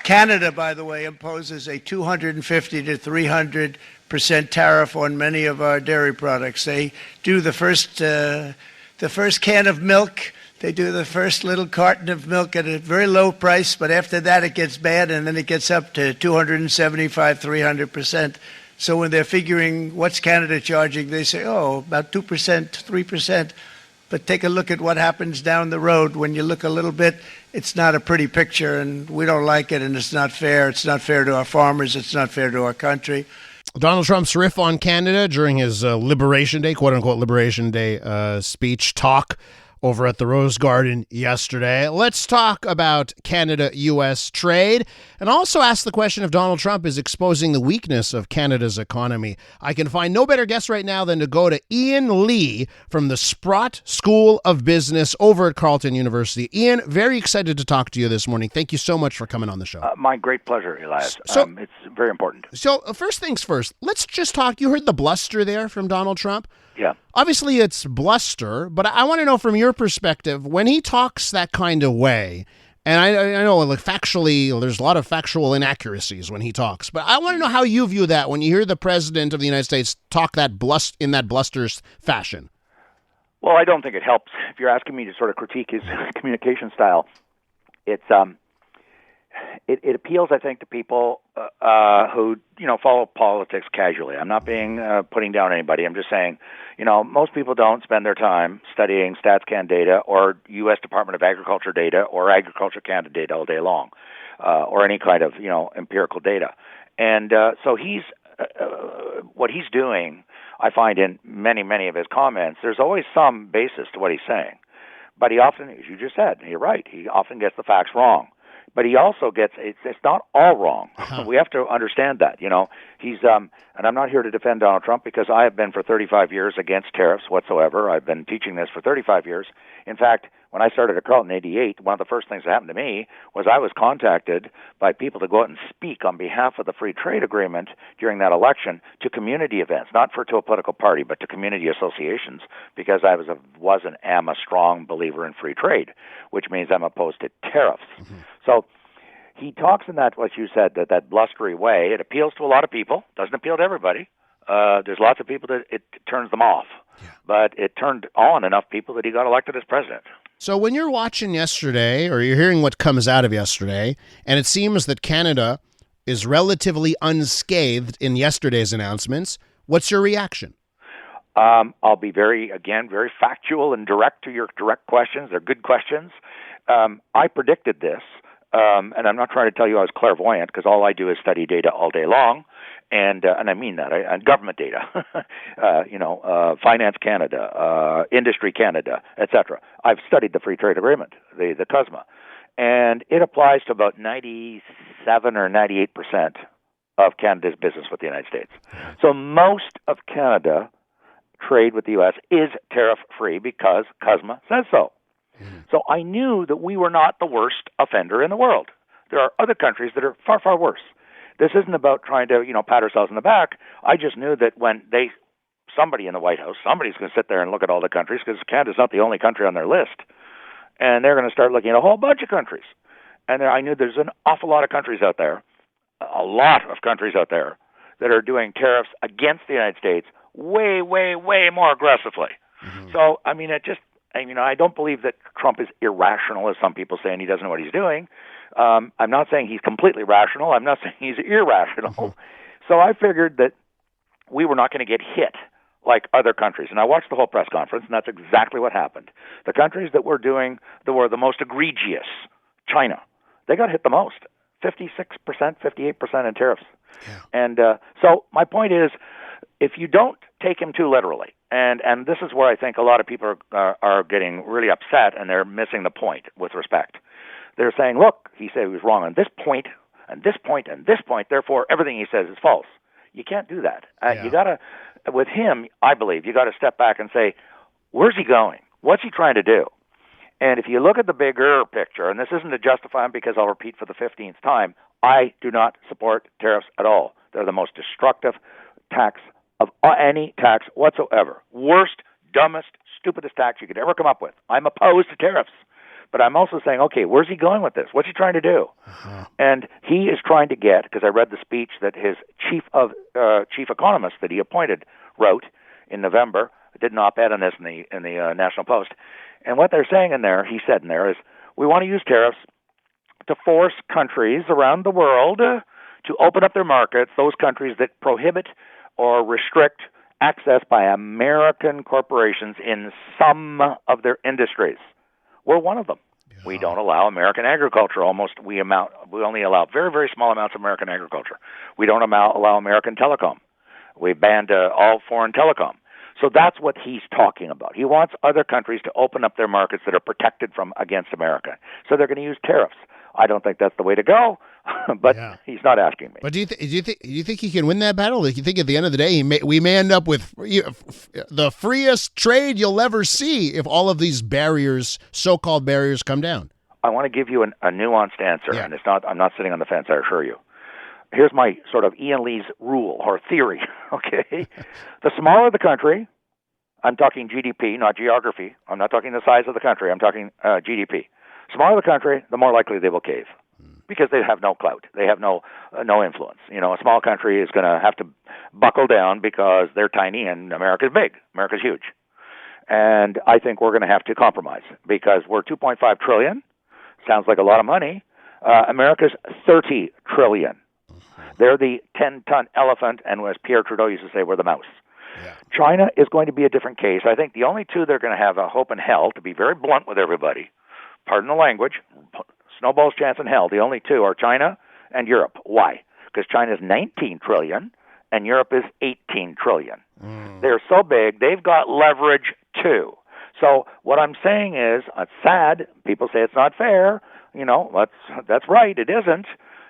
Canada, by the way, imposes a 250 to 300% tariff on many of our dairy products. They do the first can of milk. They do the first little carton of milk at a very low price, but after that it gets bad, and then it gets up to 275, 300%. So when they're figuring what's Canada charging, they say, oh, about 2%, 3%. But take a look at what happens down the road. When you look a little bit, it's not a pretty picture, and we don't like it, and it's not fair. It's not fair to our farmers. It's not fair to our country. Donald Trump's riff on Canada during his Liberation Day, quote-unquote Liberation Day speech talk over at the Rose Garden yesterday. Let's talk about Canada-U.S. trade and also ask the question if Donald Trump is exposing the weakness of Canada's economy. I can find no better guest right now than to go to Ian Lee from the Sprott School of Business over at Carleton University. Ian, very excited to talk to you this morning. Thank you so much for coming on the show. My great pleasure, Elias. It's very important. So first things first, let's just talk. You heard the bluster there from Donald Trump? Yeah. Obviously, it's bluster, but I want to know from your perspective, when he talks that kind of way, and I know like factually, there's a lot of factual inaccuracies when he talks, but I want to know how you view that when you hear the President of the United States talk in that blusterous fashion. Well, I don't think it helps. If you're asking me to sort of critique his communication style, it appeals, I think, to people who follow politics casually. I'm not putting down anybody. I'm just saying, most people don't spend their time studying StatsCan data or U.S. Department of Agriculture data or Agriculture Canada data all day long, or any kind of empirical data. And so what he's doing, I find in many of his comments, there's always some basis to what he's saying. But he often, as you just said, you're right, he often gets the facts wrong. But he also gets, it's not all wrong. Uh-huh. We have to understand that, He's, and I'm not here to defend Donald Trump because I have been for 35 years against tariffs whatsoever. I've been teaching this for 35 years. In fact, when I started at Carleton in 88, one of the first things that happened to me was I was contacted by people to go out and speak on behalf of the free trade agreement during that election to community events, not to a political party, but to community associations, because I am a strong believer in free trade, which means I'm opposed to tariffs. Mm-hmm. So he talks in that, what you said, that blustery way. It appeals to a lot of people, doesn't appeal to everybody. There's lots of people that it turns them off. Yeah. But it turned on enough people that he got elected as president. So when you're watching yesterday, or you're hearing what comes out of yesterday, and it seems that Canada is relatively unscathed in yesterday's announcements, what's your reaction? I'll be very factual and direct to your direct questions. They're good questions. I predicted this, and I'm not trying to tell you I was clairvoyant, because all I do is study data all day long. And I mean that, and government data, Finance Canada, Industry Canada, etc. I've studied the Free Trade Agreement, the CUSMA, and it applies to about 97 or 98% of Canada's business with the United States. So most of Canada trade with the U.S. is tariff-free because CUSMA says so. So I knew that we were not the worst offender in the world. There are other countries that are far, far worse. This isn't about trying to, pat ourselves in the back. I just knew that when somebody in the White House, somebody's going to sit there and look at all the countries, because Canada's not the only country on their list. And they're going to start looking at a whole bunch of countries. And I knew there's an awful lot of countries out there, that are doing tariffs against the United States way, way, way more aggressively. Mm-hmm. So, I don't believe that Trump is irrational, as some people say, and he doesn't know what he's doing. I'm not saying he's completely rational. I'm not saying he's irrational. Mm-hmm. So I figured that we were not going to get hit like other countries. And I watched the whole press conference, and that's exactly what happened. The countries that were the most egregious, China, they got hit the most, 56%, 58% in tariffs. Yeah. And so my point is, if you don't take him too literally, and this is where I think a lot of people are getting really upset, and they're missing the point with respect. They're saying, look, he said he was wrong on this point, and this point, and this point, therefore everything he says is false. You can't do that. You got to, with him, I believe, you got to step back and say, where's he going? What's he trying to do? And if you look at the bigger picture, and this isn't to justify him, because I'll repeat for the 15th time, I do not support tariffs at all. They're the most destructive tax of any tax whatsoever. Worst, dumbest, stupidest tax you could ever come up with. I'm opposed to tariffs. But I'm also saying, okay, where's he going with this? What's he trying to do? And he is trying to get, because I read the speech that his chief economist that he appointed wrote in November. I did an op-ed on this in the National Post. And what they're saying in there, he said in there, is we want to use tariffs to force countries around the world to open up their markets, those countries that prohibit or restrict access by American corporations in some of their industries. We're one of them. Yeah. We don't allow American agriculture. We only allow very, very small amounts of American agriculture. We don't allow American telecom. We banned all foreign telecom. So that's what he's talking about. He wants other countries to open up their markets that are protected against America. So they're going to use tariffs. I don't think that's the way to go, but he's not asking me. But do you think he can win that battle? Do you think at the end of the day we may end up with the freest trade you'll ever see if all of these barriers, so-called barriers, come down? I want to give you a nuanced answer, and I'm not sitting on the fence, I assure you. Here's my sort of Ian Lee's rule or theory, okay? The smaller the country, I'm talking GDP, not geography. I'm not talking the size of the country. I'm talking GDP. Smaller the country, the more likely they will cave because they have no clout. They have no influence. A small country is going to have to buckle down because they're tiny and America's big. America's huge. And I think we're going to have to compromise because we're $2.5 trillion. Sounds like a lot of money. America's $30 trillion. They're the 10-ton elephant, and as Pierre Trudeau used to say, we're the mouse. Yeah. China is going to be a different case. I think the only two that are going to have a hope in hell, to be very blunt with everybody, pardon the language, snowball's chance in hell, the only two are China and Europe. Why? Because China is $19 trillion and Europe is $18 trillion. They're so big, they've got leverage too. So what I'm saying is, it's sad. People say it's not fair. That's right, it isn't.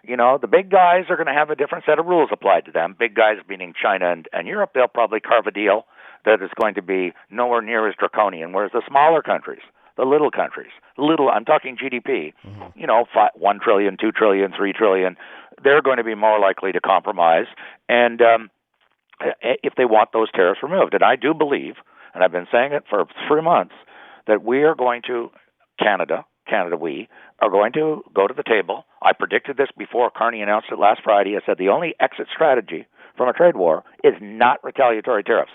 The big guys are going to have a different set of rules applied to them. Big guys meaning China and Europe, they'll probably carve a deal that is going to be nowhere near as draconian, whereas the smaller countries, the little countries, I'm talking GDP, 1 trillion, 2 trillion, 3 trillion, they're going to be more likely to compromise and if they want those tariffs removed. And I do believe, and I've been saying it for 3 months, that we are going to, we are going to go to the table. I predicted this before Carney announced it last Friday. I said the only exit strategy from a trade war is not retaliatory tariffs.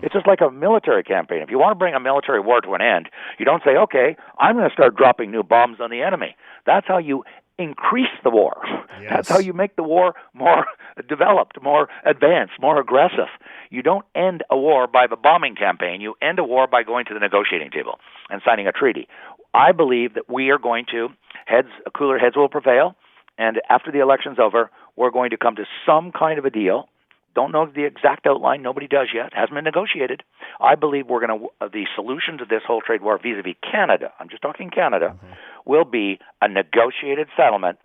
It's just like a military campaign. If you want to bring a military war to an end, you don't say, okay, I'm going to start dropping new bombs on the enemy. That's how you increase the war. Yes. That's how you make the war more developed, more advanced, more aggressive. You don't end a war by the bombing campaign. You end a war by going to the negotiating table and signing a treaty. I believe that we are going to, cooler heads will prevail, and after the election's over, we're going to come to some kind of a deal. Don't know the exact outline. Nobody does yet. Hasn't been negotiated. I believe we're going to, the solution to this whole trade war vis-a-vis Canada, I'm just talking Canada, will be a negotiated settlement,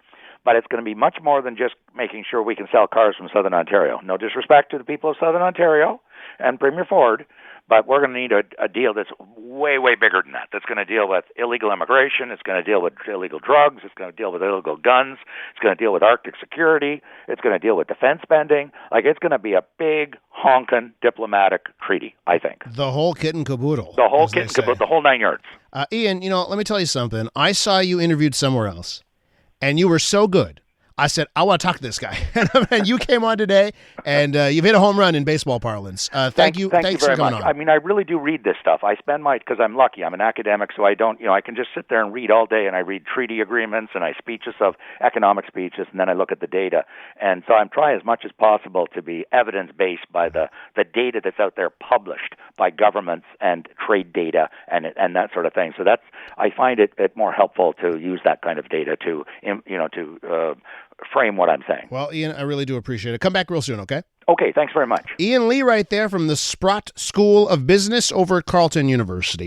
but it's going to be much more than just making sure we can sell cars from Southern Ontario. No disrespect to the people of Southern Ontario and Premier Ford, but we're going to need a deal that's way, way bigger than that. That's going to deal with illegal immigration. It's going to deal with illegal drugs. It's going to deal with illegal guns. It's going to deal with Arctic security. It's going to deal with defense spending. It's going to be a big, honkin' diplomatic treaty, I think. The whole kit and caboodle. The whole kit and caboodle, the whole 9 yards. Ian, let me tell you something. I saw you interviewed somewhere else, and you were so good. I said, I want to talk to this guy. And you came on today, and you've hit a home run in baseball parlance. Thank you. Thanks very for coming much. on. I mean, I really do read this stuff. I spend because I'm lucky. I'm an academic, so I don't, I can just sit there and read all day, and I read treaty agreements, and I speeches of economic speeches, and then I look at the data. And so I'm trying as much as possible to be evidence-based by the data that's out there published by governments and trade data and that sort of thing. So I find it more helpful to use that kind of data to frame what I'm saying. Well, Ian, I really do appreciate it. Come back real soon, okay? Okay, thanks very much. Ian Lee right there from the Sprott School of Business over at Carleton University.